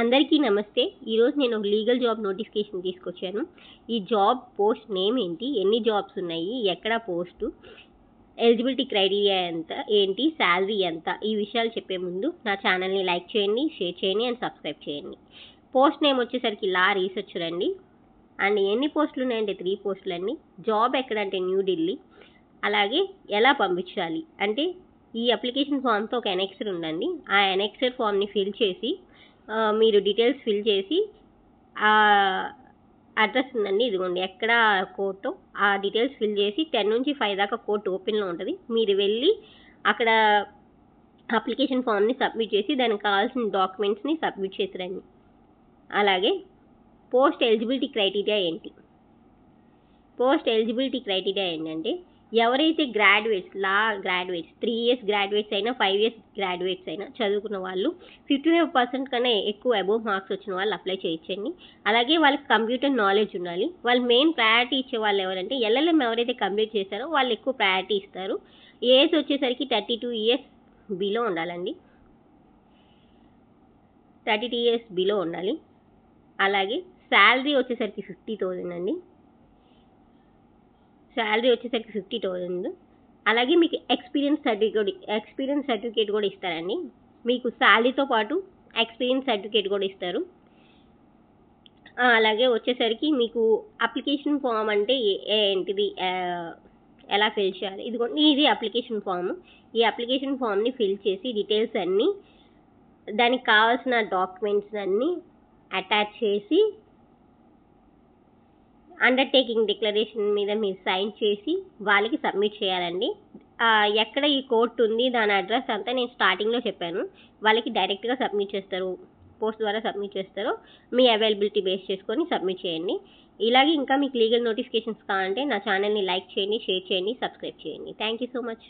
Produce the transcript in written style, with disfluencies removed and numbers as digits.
అందరికీ నమస్తే. ఈరోజు నేను ఒక లీగల్ జాబ్ నోటిఫికేషన్ తీసుకొచ్చాను. ఈ జాబ్ పోస్ట్ నేమ్ ఏంటి, ఎన్ని జాబ్స్ ఉన్నాయి, ఎక్కడ పోస్టు, ఎలిజిబిలిటీ క్రైటీరియా ఎంత ఏంటి, శాలరీ ఎంత, ఈ విషయాలు చెప్పే ముందు నా ఛానల్ని లైక్ చేయండి, షేర్ చేయండి అండ్ సబ్స్క్రైబ్ చేయండి. పోస్ట్ నేమ్ వచ్చేసరికి లా రీసెర్చర్ అండి. అండ్ ఎన్ని పోస్టులు ఉన్నాయంటే 3 పోస్టులు అండి. జాబ్ ఎక్కడంటే న్యూఢిల్లీ. అలాగే ఎలా పంపించాలి అంటే ఈ అప్లికేషన్ ఫామ్తో ఒక ఎనెక్సర్ ఉందండి. ఆ ఎనెక్సర్ ఫామ్ని ఫిల్ చేసి మీరు డీటెయిల్స్ ఫిల్ చేసి అడ్రస్ ఉందండి, ఇదిగోండి ఎక్కడ కోర్టు, ఆ డీటెయిల్స్ ఫిల్ చేసి 10 నుంచి 5 దాకా కోర్టు ఓపెన్లో ఉంటుంది. మీరు వెళ్ళి అక్కడ అప్లికేషన్ ఫామ్ని సబ్మిట్ చేసి దానికి కావాల్సిన డాక్యుమెంట్స్ని సబ్మిట్ చేసి రండి. అలాగే పోస్ట్ ఎలిజిబిలిటీ క్రైటీరియా ఏంటి, పోస్ట్ ఎలిజిబిలిటీ క్రైటీరియా ఏంటంటే ఎవరైతే గ్రాడ్యుయేట్స్, లా గ్రాడ్యుయేట్స్, 3 years గ్రాడ్యుయేట్స్ అయినా 5 years గ్రాడ్యుయేట్స్ అయినా చదువుకున్న వాళ్ళు 55% కన్నా ఎక్కువ అబోవ్ మార్క్స్ వచ్చిన వాళ్ళు అప్లై చేయొచ్చండి. అలాగే వాళ్ళకి కంప్యూటర్ నాలెడ్జ్ ఉండాలి. వాళ్ళు మెయిన్ ప్రయారిటీ ఇచ్చే వాళ్ళు ఎవరంటే LLM ఎవరైతే కంప్లీట్ చేస్తారో వాళ్ళు ఎక్కువ ప్రయారిటీ ఇస్తారు. ఏజ్ వచ్చేసరికి 32 years బిలో ఉండాలండి, 32 years బిలో ఉండాలి. అలాగే శాలరీ వచ్చేసరికి 50,000 అండి, శాలరీ వచ్చేసరికి 50,000. అలాగే మీకు ఎక్స్పీరియన్స్ సర్టిఫికేట్ కూడా ఇస్తారండి. మీకు శాలరీతో పాటు ఎక్స్పీరియన్స్ సర్టిఫికేట్ కూడా ఇస్తారు. అలాగే వచ్చేసరికి మీకు అప్లికేషన్ ఫామ్ అంటే ఏంటిది, ఎలా ఫిల్ చేయాలి, ఇదిగోండి ఇది అప్లికేషన్ ఫామ్. ఈ అప్లికేషన్ ఫామ్ని ఫిల్ చేసి డీటెయిల్స్ అన్నీ, దానికి కావాల్సిన డాక్యుమెంట్స్ అన్నీ అటాచ్ చేసి అండర్టేకింగ్ డిక్లరేషన్ మీద మీరు సైన్ చేసి వాళ్ళకి సబ్మిట్ చేయాలండి. ఎక్కడ ఈ కోర్టు ఉంది, దాని అడ్రస్ అంతా నేను స్టార్టింగ్లో చెప్పాను. వాళ్ళకి డైరెక్ట్గా సబ్మిట్ చేస్తారు, పోస్ట్ ద్వారా సబ్మిట్ చేస్తారు. మీ అవైలబిలిటీ బేస్ చేసుకొని సబ్మిట్ చేయండి. ఇలాగే ఇంకా మీకు లీగల్ నోటిఫికేషన్స్ కావాలంటే నా ఛానల్ని లైక్ చేయండి, షేర్ చేయండి, సబ్స్క్రైబ్ చేయండి. Thank you so much.